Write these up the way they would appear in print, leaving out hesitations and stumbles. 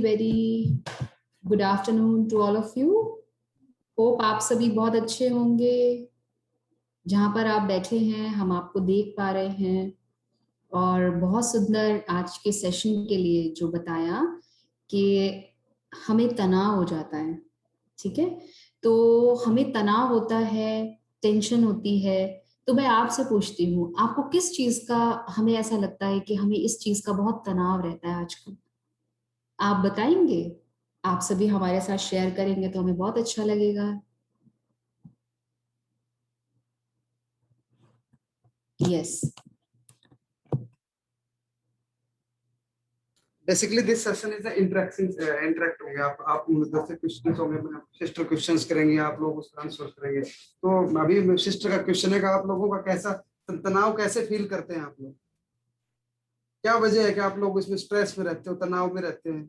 Very good afternoon to all of you. Hope आप सभी बहुत अच्छे होंगे। जहां पर आप बैठे हैं हम आपको देख पा रहे हैं और बहुत सुंदर आज के सेशन के लिए जो बताया कि हमें तनाव हो जाता है। ठीक है, तो हमें तनाव होता है, टेंशन होती है। तो मैं आपसे पूछती हूँ, आपको किस चीज का, हमें ऐसा लगता है कि हमें इस चीज का बहुत तनाव रहता है आजकल, आप बताएंगे? आप सभी हमारे साथ शेयर करेंगे तो हमें बहुत अच्छा लगेगा। Yes. Basically this session is interaction interact होंगे आप मतलब से क्वेश्चंस होंगे, सिस्टर क्वेश्चंस करेंगे, आप लोग उसका आंसर करेंगे। तो अभी सिस्टर का क्वेश्चन है कि आप लोगों का कैसा तनाव कैसे फील करते हैं आप लोग, क्या वजह है कि आप लोग इसमें स्ट्रेस में रहते हो, तनाव में रहते हैं?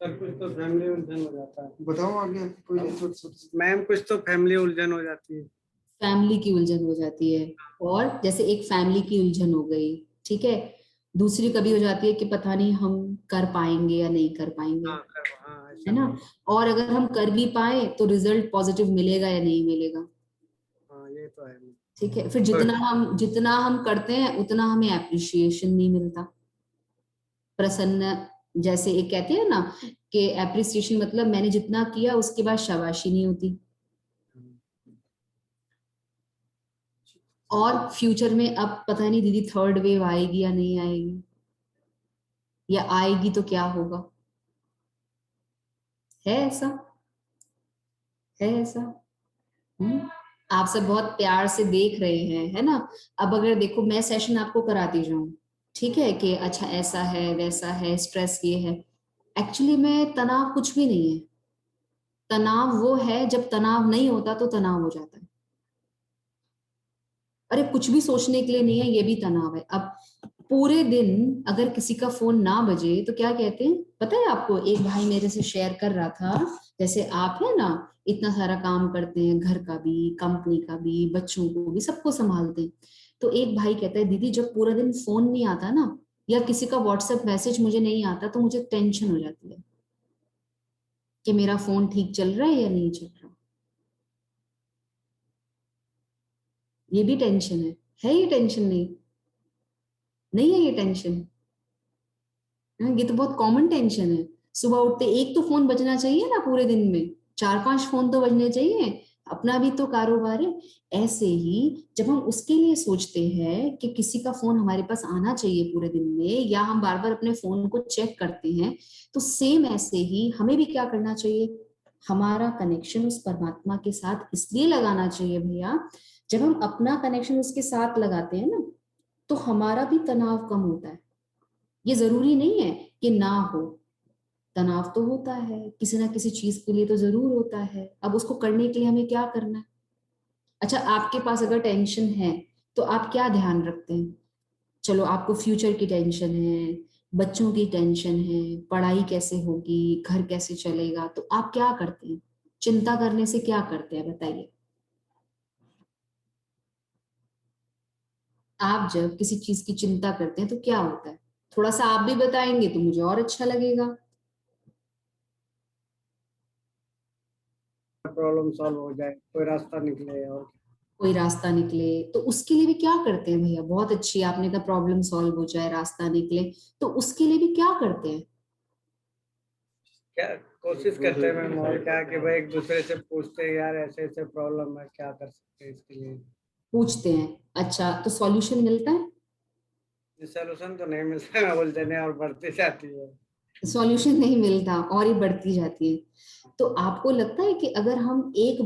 सर कुछ तो फैमिली उलझन हो जाता है। बताओ आगे कोई। मैम कुछ तो फैमिली उलझन हो जाती है। फैमिली की उलझन हो जाती है, और जैसे एक फैमिली की उलझन हो गई, ठीक है। दूसरी कभी हो जाती है कि पता नहीं हम कर पाएंगे या नहीं कर पाएंगे, है ना। और अगर हम कर भी पाए तो रिजल्ट पॉजिटिव मिलेगा या नहीं मिलेगा। हाँ ये तो है। ठीक है, फिर जितना हम करते हैं उतना हमें एप्रिशिएशन नहीं मिलता, प्रसन्न। जैसे एक कहते हैं ना कि एप्रिसिएशन मतलब मैंने जितना किया उसके बाद शाबाशी नहीं होती। और फ्यूचर में अब पता नहीं दीदी थर्ड वेव आएगी या नहीं आएगी, या आएगी तो क्या होगा। है ऐसा, है ऐसा। हम्म। आप सब बहुत प्यार से देख रहे हैं, है ना। अब अगर देखो मैं सेशन आपको कराती जाऊं, ठीक है, कि अच्छा ऐसा है वैसा है, स्ट्रेस ये है, एक्चुअली में तनाव कुछ भी नहीं है। तनाव वो है जब तनाव नहीं होता तो तनाव हो जाता है। अरे कुछ भी सोचने के लिए नहीं है, ये भी तनाव है। अब पूरे दिन अगर किसी का फोन ना बजे तो क्या कहते हैं पता है आपको? एक भाई मेरे से शेयर कर रहा था, जैसे आप है ना, इतना सारा काम करते हैं, घर का भी, कंपनी का भी, बच्चों को भी, सबको संभालते हैं। तो एक भाई कहता है दीदी जब पूरा दिन फोन नहीं आता ना, या किसी का व्हाट्सएप मैसेज मुझे नहीं आता, तो मुझे टेंशन हो जाती है कि मेरा फोन ठीक चल रहा है या नहीं चल रहा। ये भी टेंशन है ये टेंशन नहीं? नहीं है ये टेंशन? हाँ, ये तो बहुत कॉमन टेंशन है। सुबह उठते एक तो फोन बजना चाहिए ना, पूरे दिन में 4-5 फोन तो बजने चाहिए। अपना भी तो कारोबार है। ऐसे ही जब हम उसके लिए सोचते हैं कि किसी का फोन हमारे पास आना चाहिए पूरे दिन में, या हम बार बार अपने फोन को चेक करते हैं, तो सेम ऐसे ही हमें भी क्या करना चाहिए, हमारा कनेक्शन उस परमात्मा के साथ इसलिए लगाना चाहिए भैया। जब हम अपना कनेक्शन उसके साथ लगाते हैं ना, तो हमारा भी तनाव कम होता है। ये जरूरी नहीं है कि ना हो, तनाव तो होता है, किसी ना किसी चीज के लिए तो जरूर होता है। अब उसको करने के लिए हमें क्या करना है? अच्छा, आपके पास अगर टेंशन है तो आप क्या ध्यान रखते हैं? चलो, आपको फ्यूचर की टेंशन है, बच्चों की टेंशन है, पढ़ाई कैसे होगी, घर कैसे चलेगा, तो आप क्या करते हैं? चिंता करने से क्या करते हैं बताइए। आप जब किसी चीज की चिंता करते हैं तो क्या होता है? थोड़ा सा आप भी बताएंगे तो मुझे और अच्छा लगेगा। प्रॉब्लम सॉल्व हो जाए, कोई रास्ता निकले। और कोई रास्ता निकले, तो उसके लिए भी क्या करते हैं भैया? बहुत अच्छी, आपने कहा प्रॉब्लम सॉल्व हो जाए, रास्ता निकले, तो उसके लिए भी क्या करते हैं? क्या कोशिश करते हैं मैम, और क्या कि भाई एक दूसरे से पूछते हैं यार ऐसे ऐसे प्रॉब्लम है, क्या कर सकते हैं इसके लिए। पूछते हैं, अच्छा तो सॉल्यूशन मिलता है? सोल्यूशन तो नहीं मिलता, उलझने और बढ़ती जाती है। सॉल्यूशन नहीं मिलता और ये बढ़ती जाती है। तो आपको लगता है कि अगर हम एक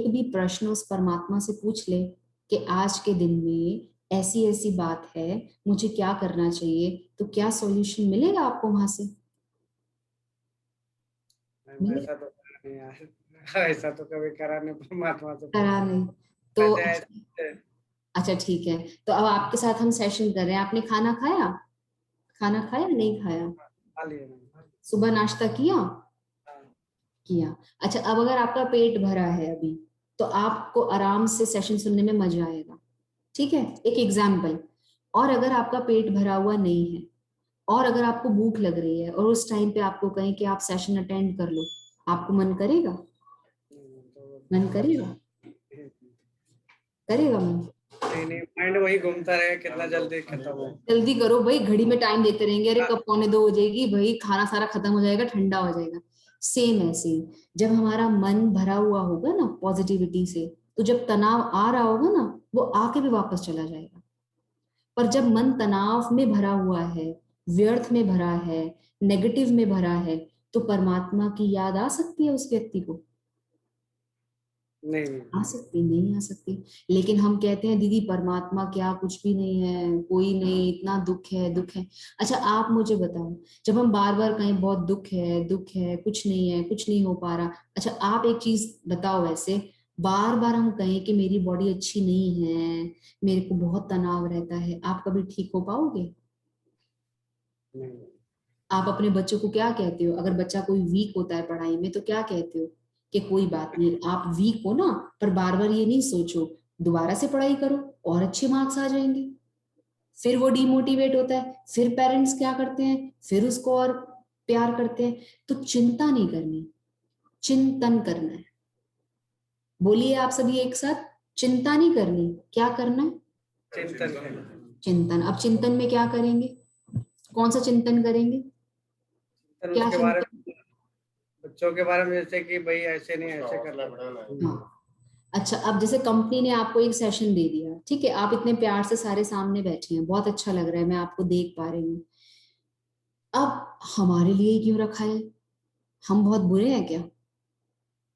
भी प्रश्न उस परमात्मा से पूछ ले कि आज के दिन में ऐसी ऐसी बात है, मुझे क्या करना चाहिए, तो क्या सॉल्यूशन मिलेगा आपको वहां से? मैम मिले? ऐसा तो करा नहीं यार, ऐसा तो कभी करा नहीं, परमात्मा से करा पूछा नहीं तो वैसे अच्छा ठीक है। तो अब आपके साथ हम सेशन कर रहे हैं, आपने खाना खाया? खाना खाया नहीं खाया? खा लिए मैम। सुबह नाश्ता किया? हाँ, किया। अच्छा, अब अगर आपका पेट भरा है अभी, तो आपको आराम से सेशन सुनने में मजा आएगा। ठीक है, एक एग्जाम्पल। और अगर आपका पेट भरा हुआ नहीं है, और अगर आपको भूख लग रही है और उस टाइम पे आपको कहें कि आप सेशन अटेंड कर लो, आपको मन करेगा? मन करेगा? करेगा मन? नहीं, माइंड वही घूमता रहे कितना जल्दी खत्म हो। जल्दी करो भाई, घड़ी में टाइम देते रहेंगे, अरे कब 1:45 हो जाएगी भाई, खाना सारा खत्म हो जाएगा, ठंडा हो जाएगा। सेम ऐसे ही जब हमारा मन भरा हुआ होगा ना पॉजिटिविटी से, तो जब तनाव आ रहा होगा ना, वो आके भी वापस चला जाएगा। पर जब मन तनाव में भरा हुआ है, व्यर्थ में भरा है, नेगेटिव में भरा है, तो परमात्मा की याद आ सकती है उस व्यक्ति को? नहीं, आ सकती नहीं? आ सकती। लेकिन हम कहते हैं दीदी परमात्मा क्या, कुछ भी नहीं है, कोई नहीं, इतना दुख है, दुख है। अच्छा आप मुझे बताओ, जब हम बार बार कहें बहुत दुख है, दुख है, कुछ नहीं है, कुछ नहीं हो पा रहा, अच्छा आप एक चीज बताओ, ऐसे बार बार हम कहें कि मेरी बॉडी अच्छी नहीं है, मेरे को बहुत तनाव रहता है, आप कभी ठीक हो पाओगे? नहीं। आप अपने बच्चों को क्या कहते हो? अगर बच्चा कोई वीक होता है पढ़ाई में, तो क्या कहते हो? कि कोई बात नहीं, आप वीक हो ना, पर बार बार ये नहीं सोचो, दोबारा से पढ़ाई करो और अच्छे मार्क्स आ जाएंगे। फिर वो डिमोटिवेट होता है, फिर पेरेंट्स क्या करते हैं, फिर उसको और प्यार करते हैं। तो चिंता नहीं करनी, चिंतन करना है। बोलिए आप सभी एक साथ, चिंता नहीं करनी, क्या करना है? चिंतन करें। चिंतन। अब चिंतन में क्या करेंगे? कौन सा चिंतन करेंगे? चिंतन क्या उसके बारे चिंतन? में, बच्चों के बारे में, जैसे कि भाई ऐसे नहीं, ऐसे करना। हाँ। अच्छा अब जैसे कंपनी ने आपको एक सेशन दे दिया, ठीक है, आप इतने प्यार से सारे सामने बैठे हैं, बहुत अच्छा लग रहा है, मैं आपको देख पा रही हूँ। अब हमारे लिए ही क्यों रखा है? हम बहुत बुरे हैं क्या?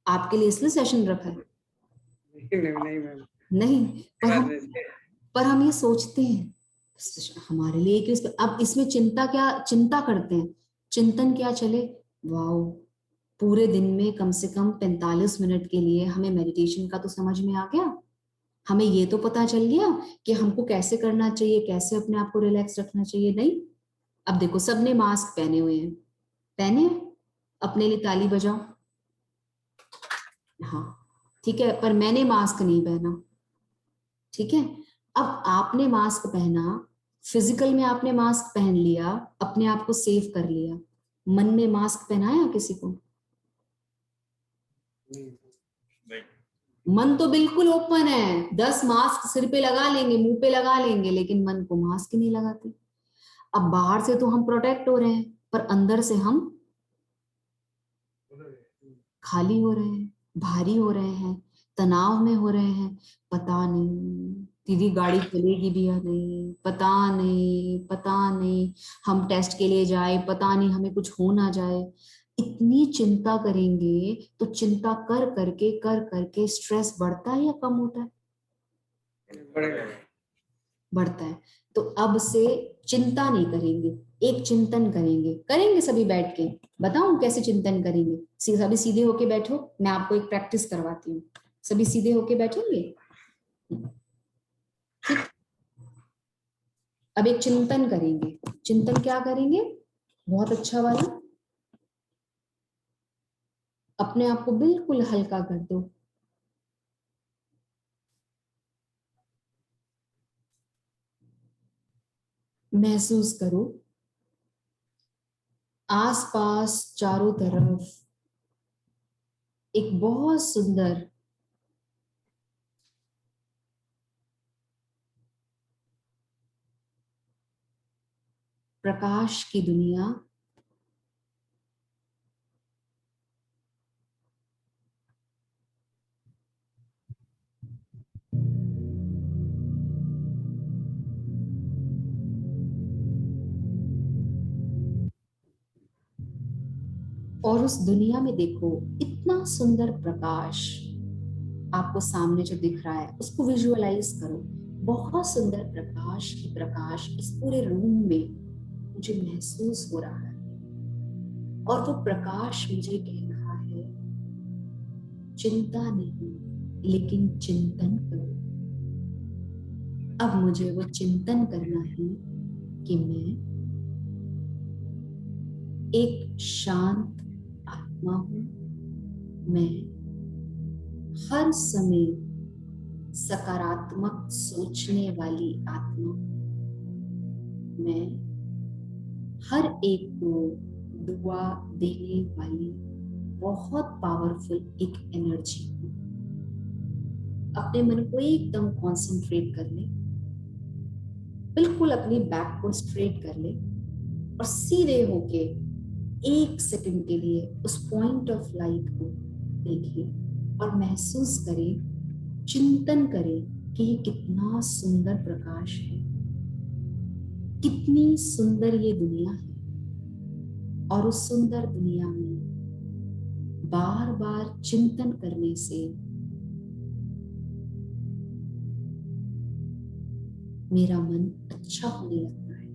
आपके लिए इसलिए सेशन रखा है? नहीं, नहीं, नहीं मैम। नहीं। पर बात हम नहीं। पर हम ये सोचते हैं हमारे लिए क्यों अब इसमें चिंता, क्या चिंता करते हैं? चिंतन क्या चले? वाओ, पूरे दिन में कम से कम 45 मिनट के लिए हमें मेडिटेशन का तो समझ में आ गया, हमें ये तो पता चल गया कि हमको कैसे करना चाहिए, कैसे अपने आप को रिलैक्स रखना चाहिए। नहीं, अब देखो सबने मास्क पहने हुए हैं, पहने हैं? अपने लिए ताली बजाओ। हाँ ठीक है, पर मैंने मास्क नहीं पहना, ठीक है। अब आपने मास्क पहना, फिजिकल में आपने मास्क पहन लिया, अपने आप को सेव कर लिया, मन में मास्क पहनाया किसी को? मन तो बिल्कुल ओपन है, 10 मास्क सिर पे लगा लेंगे, मुंह पे लगा लेंगे, लेकिन मन को मास्क नहीं लगाते। अब बाहर से तो हम प्रोटेक्ट हो रहे हैं, पर अंदर से हम खाली हो रहे हैं, भारी हो रहे हैं, तनाव में हो रहे हैं। पता नहीं दीदी गाड़ी चलेगी भी या नहीं, पता नहीं, पता नहीं हम टेस्ट के लिए जाए, पता नहीं हमें कुछ हो ना जाए। इतनी चिंता करेंगे तो चिंता कर करके स्ट्रेस बढ़ता है या कम होता है? बढ़ेगा। बढ़ता है। तो अब से चिंता नहीं करेंगे, एक चिंतन करेंगे, करेंगे सभी बैठ के। बताऊं कैसे चिंतन करेंगे? सभी सीधे होके बैठो, मैं आपको एक प्रैक्टिस करवाती हूँ। सभी सीधे होके बैठेंगे, ठीक। अब एक चिंतन करेंगे। चिंतन क्या करेंगे? बहुत अच्छा वाला, अपने आप को बिल्कुल हल्का कर दो। महसूस करो आसपास चारों तरफ एक बहुत सुंदर प्रकाश की दुनिया, और उस दुनिया में देखो इतना सुंदर प्रकाश आपको सामने जो दिख रहा है, उसको विजुअलाइज करो। बहुत सुंदर प्रकाश ही प्रकाश इस पूरे रूम में मुझे महसूस हो रहा है, और वो प्रकाश मुझे कह रहा है चिंता नहीं, लेकिन चिंतन करो। अब मुझे वो चिंतन करना है कि मैं एक शांत आत्मा हूं, मैं हर समय सकारात्मक सोचने वाली आत्मा, मैं हर एक को दुआ देने वाली बहुत पावरफुल एक एनर्जी। अपने मन को एकदम कंसंट्रेट कर ले, बिल्कुल अपनी बैक को स्ट्रेट कर ले और सीधे होके 1 सेकंड के लिए उस पॉइंट ऑफ लाइट को देखिए और महसूस करें, चिंतन करें कि ये कितना सुंदर प्रकाश है, कितनी सुंदर ये दुनिया है। और उस सुंदर दुनिया में बार बार चिंतन करने से मेरा मन अच्छा होने लगता है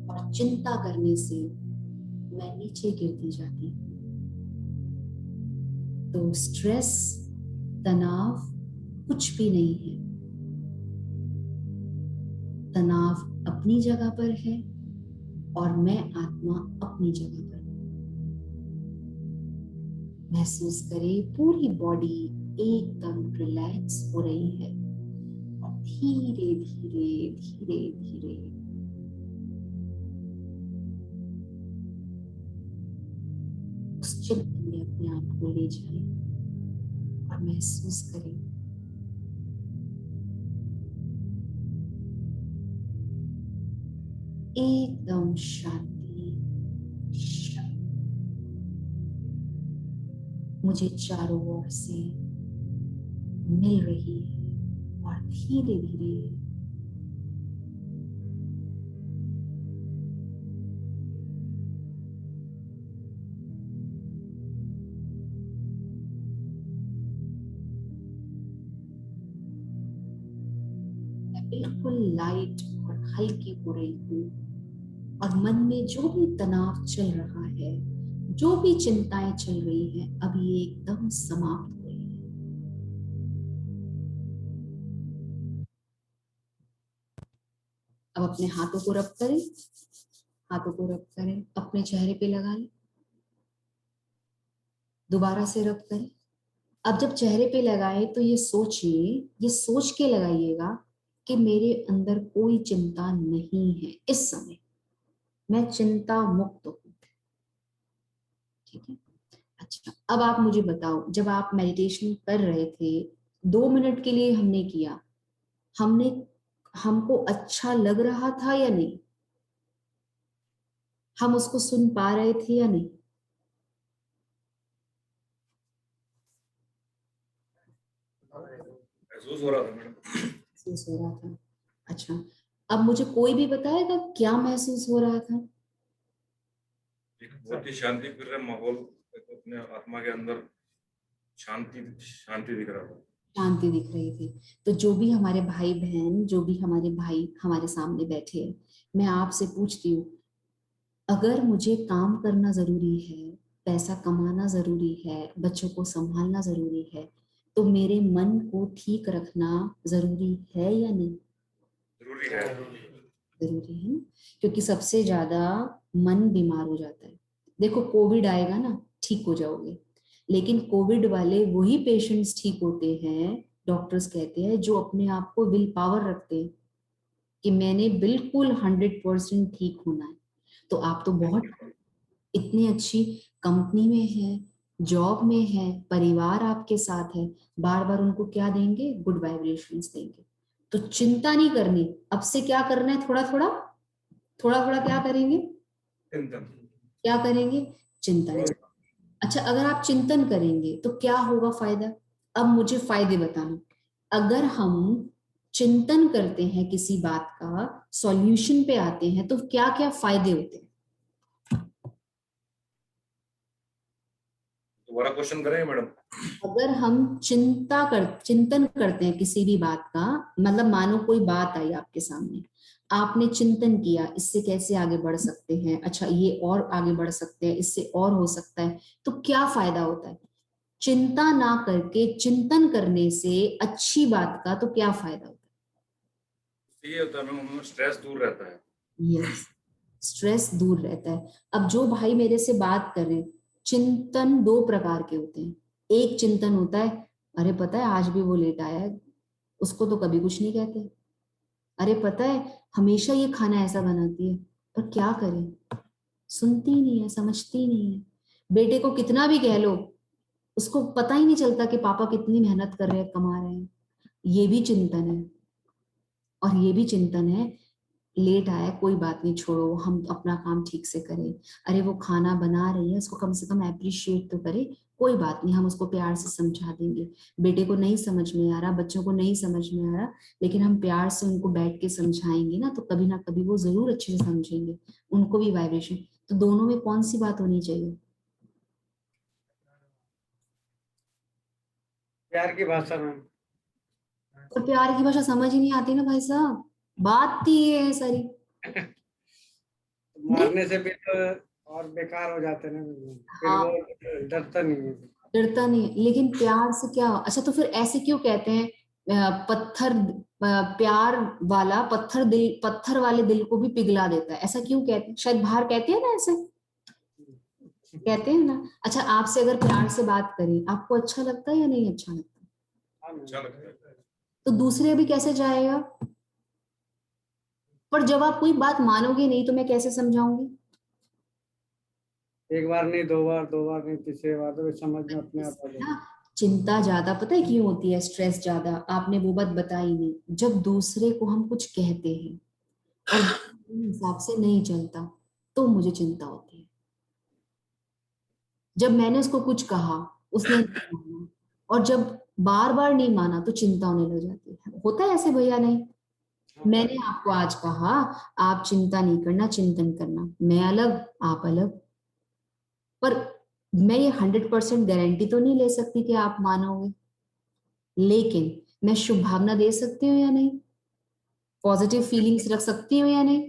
और चिंता करने से मैं नीचे गिरती जाती हूँ। तो स्ट्रेस, तनाव कुछ भी नहीं है। तनाव अपनी जगह पर है और मैं आत्मा अपनी जगह पर। महसूस करें पूरी बॉडी एकदम रिलैक्स हो रही है और धीरे धीरे धीरे धीरे उस चिंतन में अपने आप को ले जाएं और महसूस करें एकदम शांति, शांति मुझे चारों ओर से मिल रही है और धीरे धीरे मैं बिल्कुल लाइट और हल्की हो रही हूँ और मन में जो भी तनाव चल रहा है, जो भी चिंताएं चल रही हैं, अब ये एकदम समाप्त हो रही है। अब अपने हाथों को रब करें, हाथों को रब करें, अपने चेहरे पे लगा लें, दोबारा से रब करें। अब जब चेहरे पे लगाए तो ये सोचिए, ये सोच के लगाइएगा कि मेरे अंदर कोई चिंता नहीं है, इस समय मैं चिंता मुक्त हूं। ठीक है, अच्छा अब आप मुझे बताओ, जब आप मेडिटेशन कर रहे थे 2 मिनट के लिए हमने किया, हमने हमको अच्छा लग रहा था या नहीं? हम उसको सुन पा रहे थे या नहीं? महसूस हो रहा था मैडम। महसूस हो रहा था। अच्छा, अब मुझे कोई भी बताएगा क्या महसूस हो रहा था? एक बहुत ही शांति प्रिय माहौल, अपने आत्मा के अंदर शांति शांति दिख रहा था। शांति दिख रही थी। तो जो भी हमारे भाई बहन, जो भी हमारे भाई हमारे सामने बैठे हैं, मैं आपसे पूछती हूँ, अगर मुझे काम करना जरूरी है, पैसा कमाना जरूरी है, बच्चों को संभालना जरूरी है, तो मेरे मन को ठीक रखना जरूरी है या नहीं? जरूरी है। जरूरी है ना, क्योंकि सबसे ज्यादा मन बीमार हो जाता है। देखो कोविड आएगा ना, ठीक हो जाओगे, लेकिन कोविड वाले वही पेशेंट्स ठीक होते हैं, डॉक्टर्स कहते हैं, जो अपने आप को विल पावर रखते हैं कि मैंने बिल्कुल 100% ठीक होना है। तो आप तो बहुत इतनी अच्छी कंपनी में है, जॉब में है, परिवार आपके साथ है, बार बार उनको क्या देंगे? गुड वाइब्रेशंस देंगे। तो चिंता नहीं करनी, अब से क्या करना है? थोड़ा थोड़ा थोड़ा थोड़ा क्या करेंगे? चिंतन। क्या करेंगे? चिंतन। अच्छा, अगर आप चिंतन करेंगे तो क्या होगा फायदा? अब मुझे फायदे बताना। अगर हम चिंतन करते हैं किसी बात का, सॉल्यूशन पे आते हैं, तो क्या क्या फायदे होते हैं? दोबारा क्वेश्चन करेंगे मैडम? अगर हम चिंतन करते हैं किसी भी बात का, मतलब मानो कोई बात आई आपके सामने, आपने चिंतन किया इससे कैसे आगे बढ़ सकते हैं, अच्छा ये और आगे बढ़ सकते हैं, इससे और हो सकता है, तो क्या फायदा होता है? चिंता ना करके चिंतन करने से अच्छी बात का तो क्या फायदा होता ये होता है मैम, स्ट्रेस दूर रहता है। है? यस, स्ट्रेस दूर रहता है। अब जो भाई मेरे से बात कर रहे हैं, चिंतन 2 प्रकार के होते हैं। एक चिंतन होता है, अरे पता है आज भी वो लेट आया है, उसको तो कभी कुछ नहीं कहते। अरे पता है हमेशा ये खाना ऐसा बनाती है, पर क्या करें, सुनती नहीं है, समझती नहीं है। बेटे को कितना भी कह लो, उसको पता ही नहीं चलता कि पापा कितनी मेहनत कर रहे हैं, कमा रहे हैं। ये भी चिंतन है, और ये भी चिंतन है, लेट आया कोई बात नहीं, छोड़ो, हम अपना काम ठीक से करें। अरे वो खाना बना रही है, उसको कम से कम अप्रिशिएट तो करे, कोई बात नहीं, हम उसको प्यार से समझा देंगे। बेटे को नहीं समझ में आ रहा, बच्चों को नहीं समझ में आ रहा, लेकिन हम प्यार से उनको बैठ के समझाएंगे ना कभी वो जरूर अच्छे से समझेंगे। उनको भी वाइब्रेशन, तो दोनों में कौन सी बात होनी चाहिए? प्यार की भाषा में। तो प्यार की भाषा समझ ही नहीं आती ना भाई साहब, बात ही ये है सारी। नहीं, मारने से भी तो और बेकार हो जाते हैं ना, फिर हाँ, वो डरता नहीं है। डरता नहीं है, लेकिन प्यार से क्या? अच्छा, तो फिर ऐसे क्यों कहते हैं पत्थर, प्यार वाला पत्थर दिल, पत्थर वाले दिल को भी पिघला देता है, ऐसा क्यों कहते हैं? शायद बाहर कहते हैं ना, ऐसे कहते हैं ना। अच्छा, आपसे अगर प्यार से बात करें, आपको अच्छा लगता है या नहीं अच्छा लगता? अच्छा लगता है। तो दूसरे भी कैसे जाएगा? पर जब आप कोई बात मानोगे नहीं तो मैं कैसे समझाऊंगी? एक बार नहीं, दो बार नहीं, तीसरी बार तो समझ में अपने आप आ इसमें जाएगा। ना चिंता ज्यादा, पता है क्यों होती है? स्ट्रेस ज्यादा, आपने वो बात बताई नहीं। जब दूसरे को हम कुछ कहते हैं और दूसरे हिसाब से नहीं चलता, तो मुझे चिंता होती है। जब मैंने उसको कुछ कहा, उसने नहीं माना, और जब बार बार नहीं माना, तो चिंता होने लग जाती है। होता है ऐसे भैया? नहीं, होता मैंने है। आपको आज कहा, आप चिंता नहीं करना, चिंतन करना, मैं अलग, आप अलग। पर मैं ये 100% गारंटी तो नहीं ले सकती कि आप मानोगे, लेकिन मैं शुभ भावना दे सकती हूँ या नहीं, पॉजिटिव फीलिंग्स रख सकती हूँ या नहीं?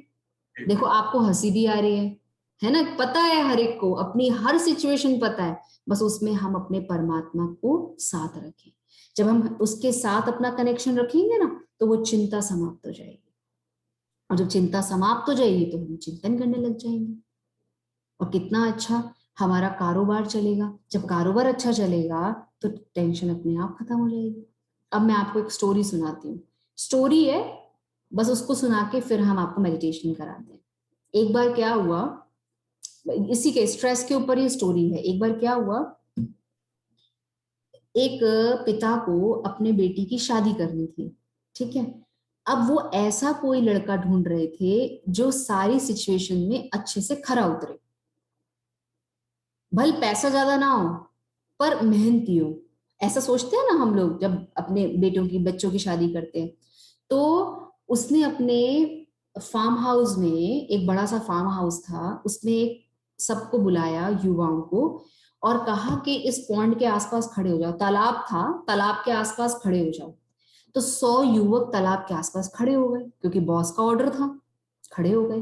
देखो, आपको हंसी भी आ रही है ना? पता है हर एक को अपनी हर सिचुएशन पता है, बस उसमें हम अपने परमात्मा को साथ रखें। जब हम उसके साथ अपना कनेक्शन रखेंगे ना, तो वो चिंता समाप्त हो जाएगी, और जब चिंता समाप्त हो जाएगी तो हम चिंतन करने लग जाएंगे। और कितना अच्छा हमारा कारोबार चलेगा। जब कारोबार अच्छा चलेगा तो टेंशन अपने आप खत्म हो जाएगी। अब मैं आपको एक स्टोरी सुनाती हूँ, स्टोरी है, बस उसको सुना के फिर हम आपको मेडिटेशन कराते हैं। एक बार क्या हुआ, इसी के स्ट्रेस के ऊपर ये स्टोरी है। एक बार क्या हुआ, एक पिता को अपने बेटी की शादी करनी थी, ठीक है। अब वो ऐसा कोई लड़का ढूंढ रहे थे जो सारी सिचुएशन में अच्छे से खरा उतरे, भले पैसा ज्यादा ना हो पर मेहनती हो। ऐसा सोचते हैं ना हम लोग जब अपने बेटों की, बच्चों की शादी करते हैं। तो उसने अपने फार्म हाउस में, एक बड़ा सा फार्म हाउस था, उसने सबको बुलाया, युवाओं को, और कहा कि इस पॉन्ड के आसपास खड़े हो जाओ। तालाब था, तालाब के आसपास खड़े हो जाओ। तो 100 युवक तालाब के आसपास खड़े हो गए, क्योंकि बॉस का ऑर्डर था, खड़े हो गए।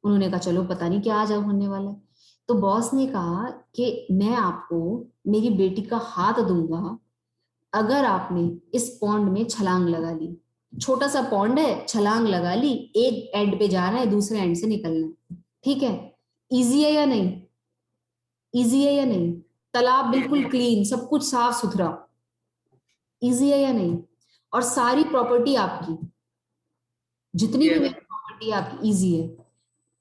उन्होंने कहा चलो पता नहीं क्या आज होने वाला है। तो बॉस ने कहा कि मैं आपको मेरी बेटी का हाथ दूंगा अगर आपने इस पॉन्ड में छलांग लगा ली। छोटा सा पॉन्ड है, छलांग लगा ली, एक एंड पे जाना है, दूसरे एंड से निकलना है, ठीक है। इजी है या नहीं? इजी है या नहीं? तालाब बिल्कुल क्लीन, सब कुछ साफ सुथरा, इजी है या नहीं? और सारी प्रॉपर्टी आपकी, जितनी भी ये मेरी प्रॉपर्टी आपकी, इजी है।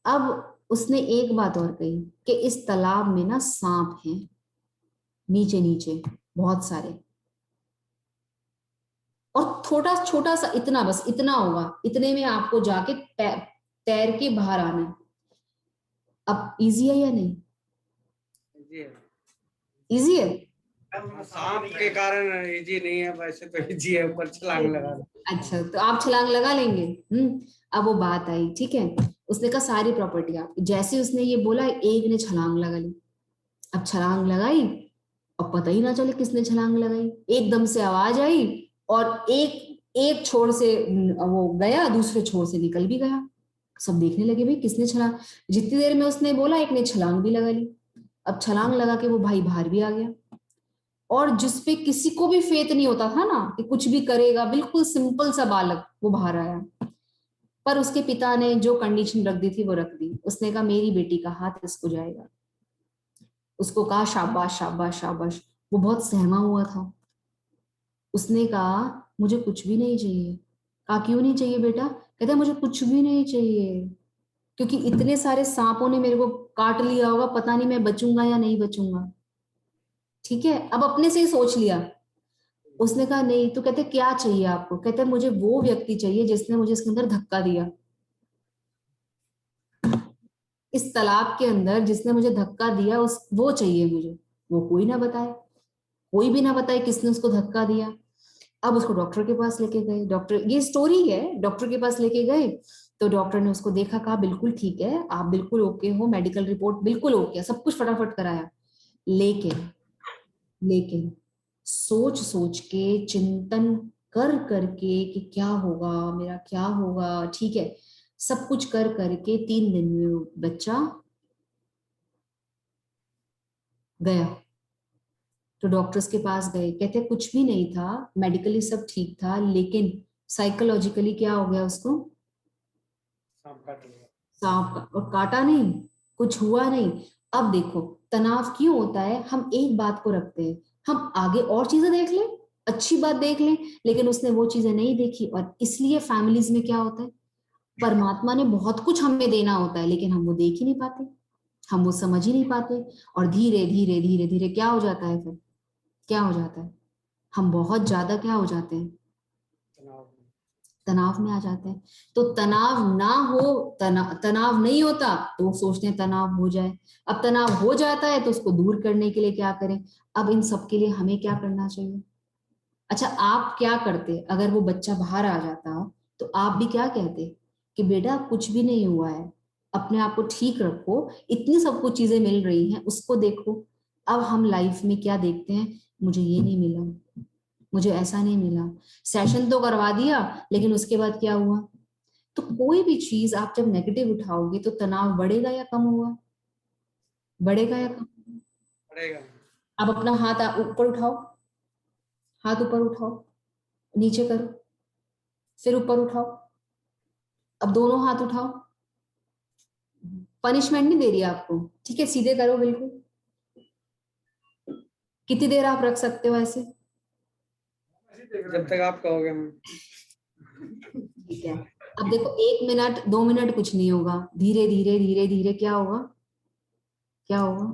अब उसने एक बात और कही कि इस तालाब में ना सांप हैं, नीचे नीचे बहुत सारे, और छोटा छोटा सा, इतना, बस इतना होगा, इतने में आपको जाके तैर के बाहर आना है। अब इजी है या नहीं? इजी है। इजी है। अब सांप के कारण इजी नहीं है, वैसे तो इजी है, ऊपर छलांग लगा दो। अच्छा, तो आप छलांग लगा लेंगे? अब वो बात आई, ठीक है। उसने कहा सारी प्रॉपर्टी आपकी। जैसे उसने ये बोला, एक ने छलांग लगा ली। अब छलांग लगाई और पता ही ना चले किसने छलांग लगाई, एकदम से आवाज आई, और एक एक छोर से वो गया, दूसरे छोर से निकल भी गया। सब देखने लगे भाई किसने छलांग, जितनी देर में उसने बोला एक ने छलांग भी लगा ली। अब छलांग लगा के वो भाई बाहर भी आ गया, और जिसपे किसी को भी फेथ नहीं होता था ना कि कुछ भी करेगा, बिल्कुल सिंपल सा बालक, वो बाहर आया। पर उसके पिता ने जो कंडीशन रख दी थी वो रख दी। उसने कहा मेरी बेटी का हाथ इसको जाएगा। उसको कहा शाबाश शाबाश शाबाश। वो बहुत सहमा हुआ था। उसने कहा मुझे कुछ भी नहीं चाहिए। कहा क्यों नहीं चाहिए बेटा? कहता मुझे कुछ भी नहीं चाहिए, क्योंकि इतने सारे सांपों ने मेरे को काट लिया होगा, पता नहीं मैं बचूंगा या नहीं बचूंगा। ठीक है, अब अपने से ही सोच लिया। उसने कहा नहीं। तो कहते क्या चाहिए आपको? कहते मुझे वो व्यक्ति चाहिए जिसने मुझे इसके अंदर धक्का दिया, इस तालाब के अंदर जिसने मुझे धक्का दिया, उस वो चाहिए मुझे। वो कोई ना बताए, कोई भी ना बताए किसने उसको धक्का दिया। अब उसको डॉक्टर के पास लेके गए। डॉक्टर, ये स्टोरी है, डॉक्टर के पास लेके गए तो डॉक्टर ने उसको देखा, कहा बिल्कुल ठीक है, आप बिल्कुल ओके हो, मेडिकल रिपोर्ट बिल्कुल ओके, सब कुछ फटाफट कराया। लेकिन लेकिन सोच सोच के, चिंतन कर करके कि क्या होगा मेरा, क्या होगा, ठीक है, सब कुछ कर करके 3 दिन में वो बच्चा गया। तो डॉक्टर्स के पास गए, कहते कुछ भी नहीं था, मेडिकली सब ठीक था, लेकिन साइकोलॉजिकली क्या हो गया उसको? सांप काट लिया। सांप का, और काटा नहीं, कुछ हुआ नहीं। अब देखो तनाव क्यों होता है, हम एक बात को रखते हैं, हम आगे और चीजें देख लें, अच्छी बात देख लें, लेकिन उसने वो चीजें नहीं देखी, और इसलिए फैमिलीज में क्या होता है, परमात्मा ने बहुत कुछ हमें देना होता है, लेकिन हम वो देख ही नहीं पाते, हम वो समझ ही नहीं पाते, और धीरे धीरे धीरे धीरे क्या हो जाता है फिर? क्या हो जाता है? हम बहुत ज्यादा क्या हो जाते हैं? तनाव में। तनाव में आ जाते हैं। तो तनाव ना हो, तनाव नहीं होता तो वो सोचते हैं तनाव हो जाए। अब तनाव हो जाता है तो उसको दूर करने के लिए क्या करें? अब इन सब के लिए हमें क्या करना चाहिए? अच्छा, आप क्या करते अगर वो बच्चा बाहर आ जाता? तो आप भी क्या कहते कि बेटा कुछ भी नहीं हुआ है, अपने आप को ठीक रखो, इतनी सब कुछ चीजें मिल रही हैं, उसको देखो। अब हम लाइफ में क्या देखते हैं? मुझे ये नहीं मिला, मुझे ऐसा नहीं मिला, सेशन तो करवा दिया, लेकिन उसके बाद क्या हुआ? तो कोई भी चीज आप जब नेगेटिव उठाओगे तो तनाव बढ़ेगा या कम होगा? बढ़ेगा या कम? पड़ेगा। अब अपना हाथ ऊपर उठाओ, हाथ ऊपर उठाओ, नीचे करो, फिर ऊपर उठाओ, अब दोनों हाथ उठाओ। पनिशमेंट नहीं दे रही आपको, ठीक है, सीधे करो बिल्कुल। कितनी देर आप रख सकते हो ऐसे? जब तक आप कहोगे मैम। ठीक है, अब देखो 1 मिनट 2 मिनट कुछ नहीं होगा, धीरे धीरे धीरे धीरे क्या होगा? क्या होगा?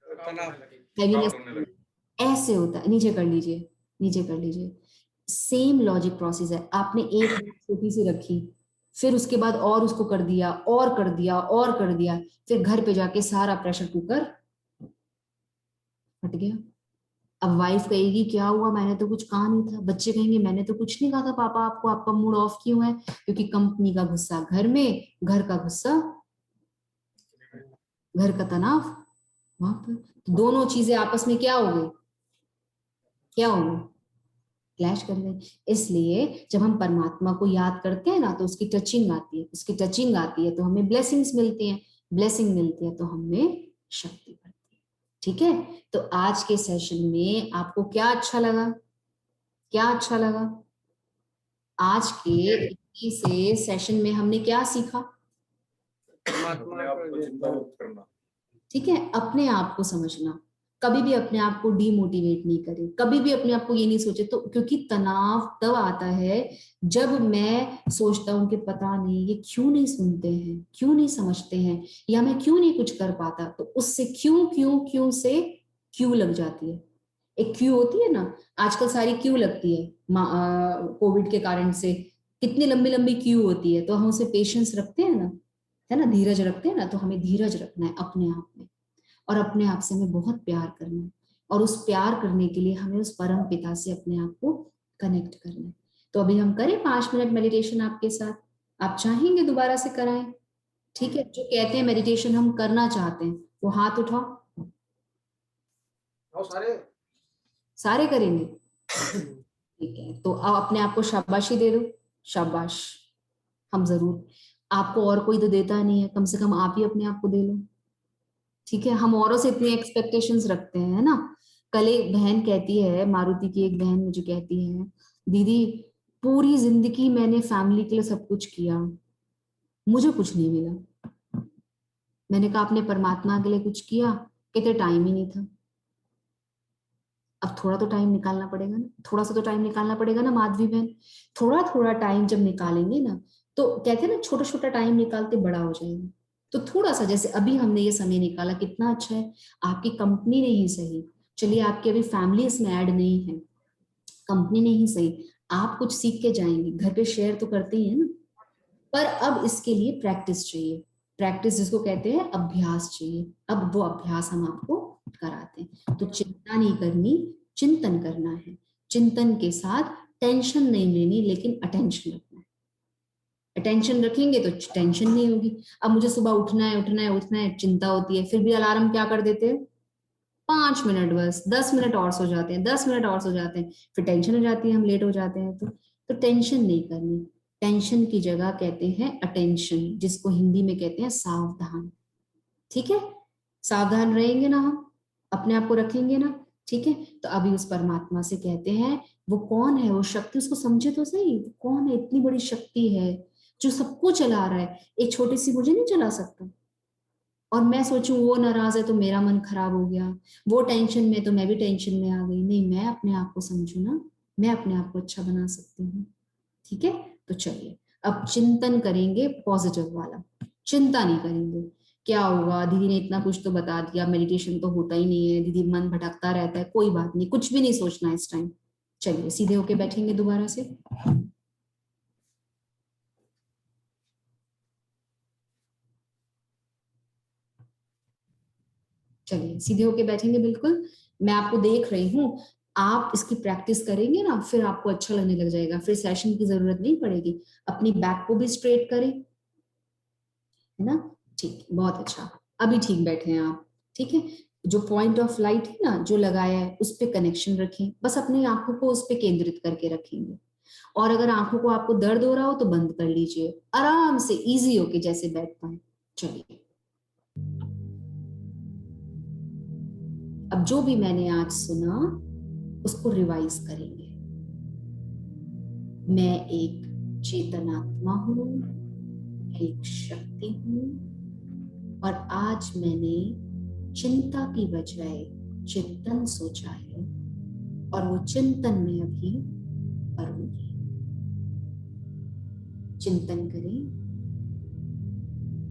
तनाव। हैवीनेस होने लगे। ऐसे होता है। नीचे कर लीजिए, नीचे कर लीजिए। सेम लॉजिक प्रोसेस है। आपने एक छोटी सी रखी, फिर उसके बाद और उसको कर दिया, और कर दिया, और कर दिया, फिर घर पे जाके सारा प्रेशर कुकर फट गया। अब वाइफ कहेगी क्या हुआ, मैंने तो कुछ कहा नहीं था। बच्चे कहेंगे मैंने तो कुछ नहीं कहा था पापा आपको, आपका मूड ऑफ क्यों है? क्योंकि कंपनी का गुस्सा घर में, घर का गुस्सा, घर का तनाव वहां पर। तो दोनों चीजें आपस में क्या हो गई? क्या हो गई? क्लैश कर गई। इसलिए जब हम परमात्मा को याद करते हैं ना, तो उसकी टचिंग आती है, उसकी टचिंग आती है तो हमें ब्लेसिंग्स मिलती हैं, ब्लेसिंग मिलती है तो हमें शक्ति बढ़ती है। ठीक है, तो आज के सेशन में आपको क्या अच्छा लगा? क्या अच्छा लगा? आज के से सेशन में हमने क्या सीखा? परमात्मा अपने आप को को चिंतामुक्त करना। ठीक है, अपने आप को समझना, कभी भी अपने आप को डीमोटिवेट नहीं करें, कभी भी अपने आप को ये नहीं सोचे। तो क्योंकि तनाव तब आता है जब मैं सोचता हूं कि पता नहीं ये क्यों नहीं सुनते हैं, क्यों नहीं समझते हैं, या मैं क्यों नहीं कुछ कर पाता। तो उससे क्यों क्यों क्यों से क्यों लग जाती है। एक क्यू होती है ना, आजकल सारी क्यू लगती है कोविड के कारण से, कितनी लंबी लंबी क्यू होती है। तो हम उसे पेशेंस रखते हैं ना, है ना, धीरज रखते हैं ना। तो हमें धीरज रखना है अपने आप में, और अपने आप से हमें बहुत प्यार करना है, और उस प्यार करने के लिए हमें उस परम पिता से अपने आप को कनेक्ट करना है। तो अभी हम करें 5 मिनट मेडिटेशन आपके साथ। आप चाहेंगे दोबारा से कराएं? ठीक है, जो कहते हैं मेडिटेशन हम करना चाहते हैं वो हाथ उठाओ। सारे सारे करेंगे? ठीक है, तो अब अपने आप को शाबाशी दे दो। शाबाश, हम जरूर, आपको और कोई तो देता नहीं है, कम से कम आप ही अपने आप को दे लो। ठीक है, हम औरों से इतनी एक्सपेक्टेशंस रखते हैं, है ना। कल एक बहन कहती है, मारुति की एक बहन मुझे कहती है, दीदी पूरी जिंदगी मैंने फैमिली के लिए सब कुछ किया, मुझे कुछ नहीं मिला। मैंने कहा आपने परमात्मा के लिए कुछ किया? कहते टाइम ही नहीं था। अब थोड़ा तो टाइम निकालना पड़ेगा ना, थोड़ा सा तो टाइम निकालना पड़ेगा ना माधवी बहन। थोड़ा थोड़ा टाइम जब निकालेंगे ना, तो कहते हैं ना छोटा छोटा टाइम निकालते बड़ा हो जाएगा। तो थोड़ा सा, जैसे अभी हमने ये समय निकाला कितना अच्छा है, आपकी कंपनी नहीं सही, चलिए आपकी अभी फैमिली इसमें ऐड नहीं है, कंपनी नहीं सही, आप कुछ सीख के जाएंगे, घर पे शेयर तो करते ही है ना, पर अब इसके लिए प्रैक्टिस चाहिए, प्रैक्टिस जिसको कहते हैं अभ्यास चाहिए, अब वो अभ्यास हम आपको कराते हैं। तो चिंता नहीं करनी, चिंतन करना है, चिंतन के साथ टेंशन नहीं लेनी, लेकिन अटेंशन रखना है। अटेंशन रखेंगे तो टेंशन नहीं होगी। अब मुझे सुबह उठना है उठना है उठना है, चिंता होती है, फिर भी अलार्म क्या कर देते हैं, 5 मिनट बस, 10 मिनट और सो जाते हैं, 10 मिनट और सो जाते हैं, फिर टेंशन हो जाती है, हम लेट हो जाते हैं। तो टेंशन नहीं करनी, टेंशन की जगह कहते हैं अटेंशन, जिसको हिंदी में कहते हैं सावधान। ठीक है, सावधान रहेंगे ना हम, अपने आप को रखेंगे ना, ठीक है। तो अभी उस परमात्मा से कहते हैं, वो कौन है, वो शक्ति, उसको समझे तो सही, कौन है, इतनी बड़ी शक्ति है जो सबको चला रहा है, एक छोटी सी मुझे नहीं चला सकता। और मैं सोचूं वो नाराज है तो मेरा मन खराब हो गया, वो टेंशन में तो मैं भी टेंशन में आ गई, नहीं, मैं अपने आप को समझू ना, मैं अपने आप को अच्छा बना सकती हूँ। ठीक है, तो चलिए अब चिंतन करेंगे पॉजिटिव वाला, चिंता नहीं करेंगे। क्या होगा, दीदी ने इतना कुछ तो बता दिया, मेडिटेशन तो होता ही नहीं है दीदी, मन भटकता रहता है, कोई बात नहीं, कुछ भी नहीं सोचना इस टाइम। चलिए सीधे होके बैठेंगे दोबारा से, चलिए सीधे होके बैठेंगे बिल्कुल। मैं आपको देख रही हूँ, आप इसकी प्रैक्टिस करेंगे ना, फिर आपको अच्छा लगने लग जाएगा, फिर सेशन की जरूरत नहीं पड़ेगी। अपनी बैक को भी स्ट्रेट करें, है ना, ठीक, बहुत अच्छा, अभी ठीक बैठे हैं आप। ठीक है, जो पॉइंट ऑफ लाइट है ना जो लगाया है, उस पर कनेक्शन रखें, बस अपनी आंखों को उस पर केंद्रित करके रखेंगे। और अगर आंखों को आपको दर्द हो रहा हो तो बंद कर लीजिए, आराम से इजी होके जैसे बैठ पाए। चलिए, अब जो भी मैंने आज सुना उसको रिवाइज करेंगे। मैं एक चेतनात्मा हूं, एक शक्ति हूं, और आज मैंने चिंता की बजाय चिंतन सोचा है, और वो चिंतन में अभी करूंगी। चिंतन करें,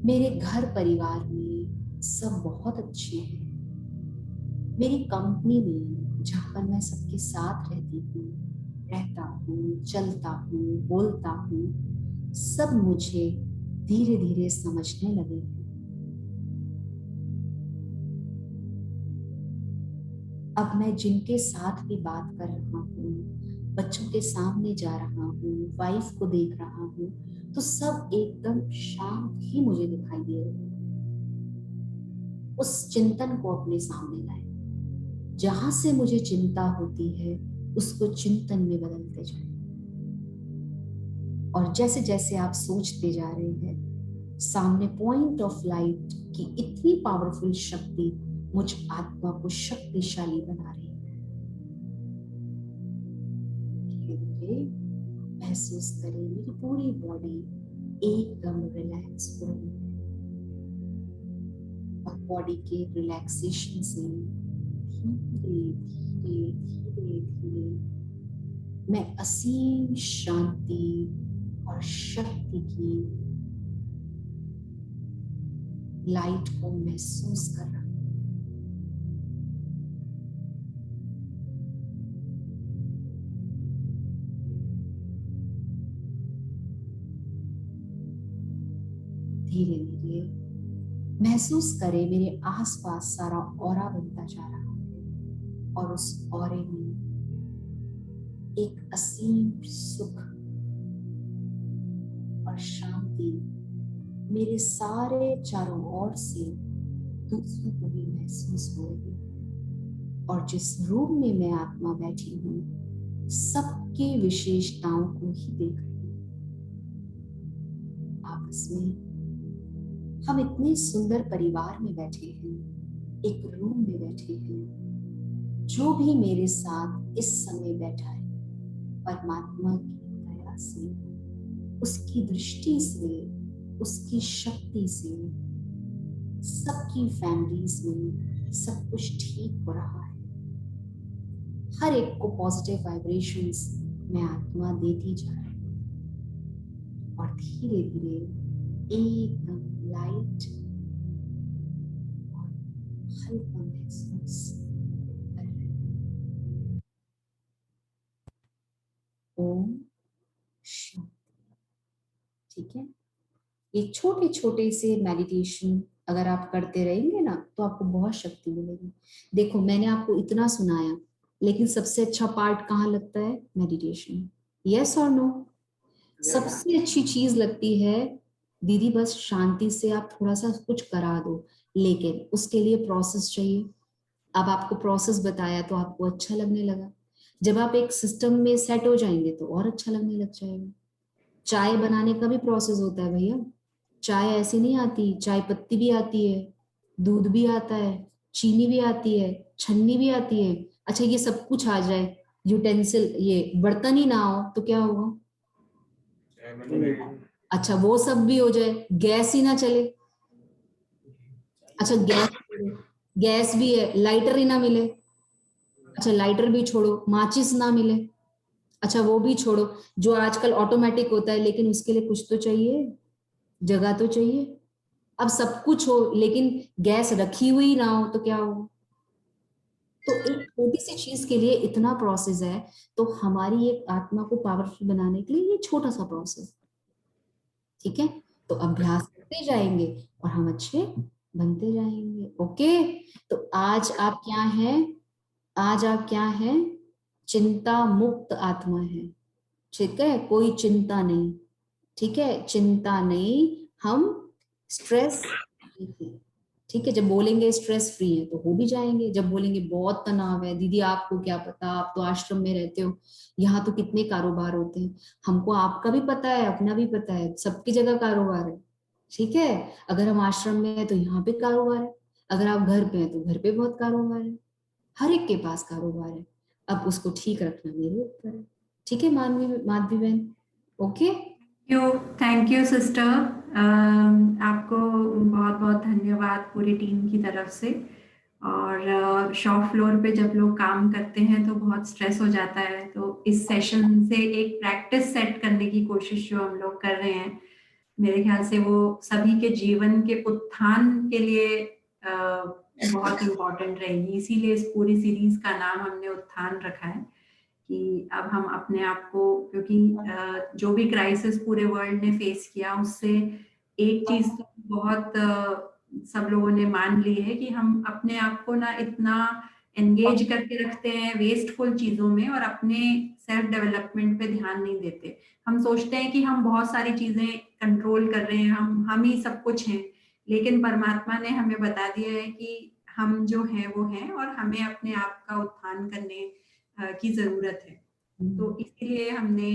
मेरे घर परिवार में सब बहुत अच्छे हैं, मेरी कंपनी में जहां पर मैं सबके साथ रहती हूँ, रहता हूँ, चलता हूँ, बोलता हूँ, सब मुझे धीरे धीरे समझने लगे हैं। अब मैं जिनके साथ भी बात कर रहा हूँ, बच्चों के सामने जा रहा हूँ, वाइफ को देख रहा हूँ, तो सब एकदम शांत ही मुझे दिखाई दे रहे हैं। उस चिंतन को अपने सामने लाए, जहां से मुझे चिंता होती है उसको चिंतन में बदलते जाए। और जैसे जैसे आप सोचते जा रहे हैं, सामने पॉइंट ऑफ लाइट की इतनी पावरफुल शक्ति मुझ आत्मा को शक्तिशाली बना रही है। धीरे महसूस करें, मेरी पूरी बॉडी एकदम रिलैक्स हो रही है, और बॉडी के रिलैक्सेशन से धीरे धीरे धीरे धीरे मैं असीम शांति और शक्ति की लाइट को महसूस कर रहा हूं। धीरे धीरे महसूस करें, मेरे आसपास सारा ऑरा बनता जा रहा है, और उस ऑरे में एक असीम सुख और शांति मेरे सारे चारों ओर से दूसरों को भी महसूस हो रही है। और जिस रूम में मैं आत्मा बैठी हूँ, सबकी विशेषताओं को ही देख रही हूँ। आपस में हम इतने सुंदर परिवार में बैठे हैं, एक रूम में बैठे हैं। जो भी मेरे साथ इस समय बैठा है, परमात्मा की दया से, उसकी दृष्टि से, उसकी शक्ति से सबकी फैमिलीज में सब कुछ ठीक हो रहा है। हर एक को पॉजिटिव वाइब्रेशंस में आत्मा देती जा रही है। और धीरे धीरे एकदम लाइट और हल्का महसूस कर रहे हैं। ओम शांति। ठीक है, ये छोटे छोटे से मेडिटेशन अगर आप करते रहेंगे ना तो आपको बहुत शक्ति मिलेगी। देखो, मैंने आपको इतना सुनाया, लेकिन सबसे अच्छा पार्ट कहाँ लगता है? मेडिटेशन। यस और नो? सबसे अच्छी चीज लगती है दीदी बस शांति से आप थोड़ा सा कुछ करा दो, लेकिन उसके लिए प्रोसेस चाहिए। अब आपको प्रोसेस बताया तो आपको अच्छा लगने लगा। जब आप एक सिस्टम में सेट हो जाएंगे तो और अच्छा लगने लग जाएगा। चाय बनाने का भी प्रोसेस होता है भैया। चाय ऐसी नहीं आती, चाय पत्ती भी आती है, दूध भी आता है, चीनी भी आती है, छन्नी भी आती है। अच्छा, ये सब कुछ आ जाए, यूटेंसिल ये बर्तन ही ना हो तो क्या होगा? चाय बन गई। अच्छा, वो सब भी हो जाए, गैस ही ना चले। अच्छा, गैस भी है, लाइटर ही ना मिले। अच्छा, लाइटर भी छोड़ो, माचिस ना मिले। अच्छा, वो भी छोड़ो, जो आजकल ऑटोमेटिक होता है, लेकिन उसके लिए कुछ तो चाहिए, जगह तो चाहिए। अब सब कुछ हो लेकिन गैस रखी हुई ना हो तो क्या हो? तो एक छोटी सी चीज के लिए इतना प्रोसेस है, तो हमारी एक आत्मा को पावरफुल बनाने के लिए ये छोटा सा प्रोसेस। ठीक है, तो अभ्यास करते जाएंगे और हम अच्छे बनते जाएंगे। ओके, तो आज आप क्या हैं? आज आप क्या हैं? चिंता मुक्त आत्मा है। ठीक है, कोई चिंता नहीं। ठीक है, चिंता नहीं, हम स्ट्रेस फ्री थे। ठीक है, जब बोलेंगे स्ट्रेस फ्री है तो हो भी जाएंगे। जब बोलेंगे बहुत तनाव है, दीदी आपको क्या पता, आप तो आश्रम में रहते हो, यहाँ तो कितने कारोबार होते हैं। हमको आपका भी पता है, अपना भी पता है, सबकी जगह कारोबार है। ठीक है, अगर हम आश्रम में है तो यहाँ पे कारोबार है, अगर आप घर पे हैं तो घर पे बहुत कारोबार है। हर एक के पास कारोबार है। अब उसको ठीक रखना मेरे ऊपर है। ठीक है माधवी माधवी बहन? Okay, thank you sister. आपको बहुत बहुत धन्यवाद पूरी टीम की तरफ से। और शॉप फ्लोर पे जब लोग काम करते हैं तो बहुत स्ट्रेस हो जाता है, तो इस सेशन से एक प्रैक्टिस सेट करने की कोशिश जो हम लोग कर रहे हैं, मेरे ख्याल से वो सभी के जीवन के उत्थान के लिए बहुत इम्पोर्टेंट रहेगी। इसीलिए इस पूरी सीरीज का नाम हमने उत्थान रखा है कि अब हम अपने आप को, क्योंकि जो भी क्राइसिस पूरे वर्ल्ड ने फेस किया उससे एक चीज तो बहुत सब लोगों ने मान ली है कि हम अपने आप को ना इतना एंगेज करके रखते हैं वेस्टफुल चीजों में और अपने सेल्फ डेवलपमेंट पे ध्यान नहीं देते। हम सोचते हैं कि हम बहुत सारी चीजें कंट्रोल कर रहे हैं, हम ही सब कुछ हैं, लेकिन परमात्मा ने हमें बता दिया है कि हम जो हैं वो हैं और हमें अपने आप का उत्थान करने की जरूरत है। तो इसीलिए हमने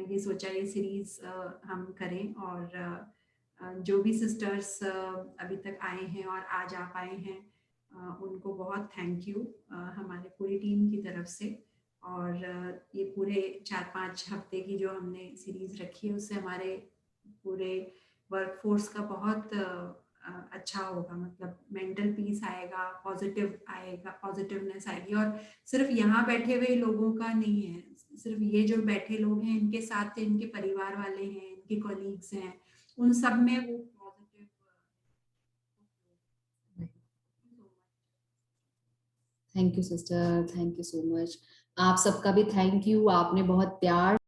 ये सोचा ये सीरीज हम करें। और जो भी सिस्टर्स अभी तक आए हैं और आज आप आए हैं, उनको बहुत थैंक यू हमारे पूरी टीम की तरफ से। और ये पूरे 4-5 हफ्ते की जो हमने सीरीज रखी है उससे हमारे पूरे वर्कफोर्स का बहुत अच्छा होगा। मतलब मेंटल पीस आएगा, पॉजिटिव आएगा, पॉजिटिवनेस आएगी। और सिर्फ यहाँ बैठे हुए लोगों का नहीं है, सिर्फ ये जो बैठे लोग हैं इनके साथ इनके परिवार वाले हैं, इनके कॉलीग्स हैं, उन सब में वो positive. Thank you sister, thank you so much. आप सबका भी थैंक यू, आपने बहुत प्यार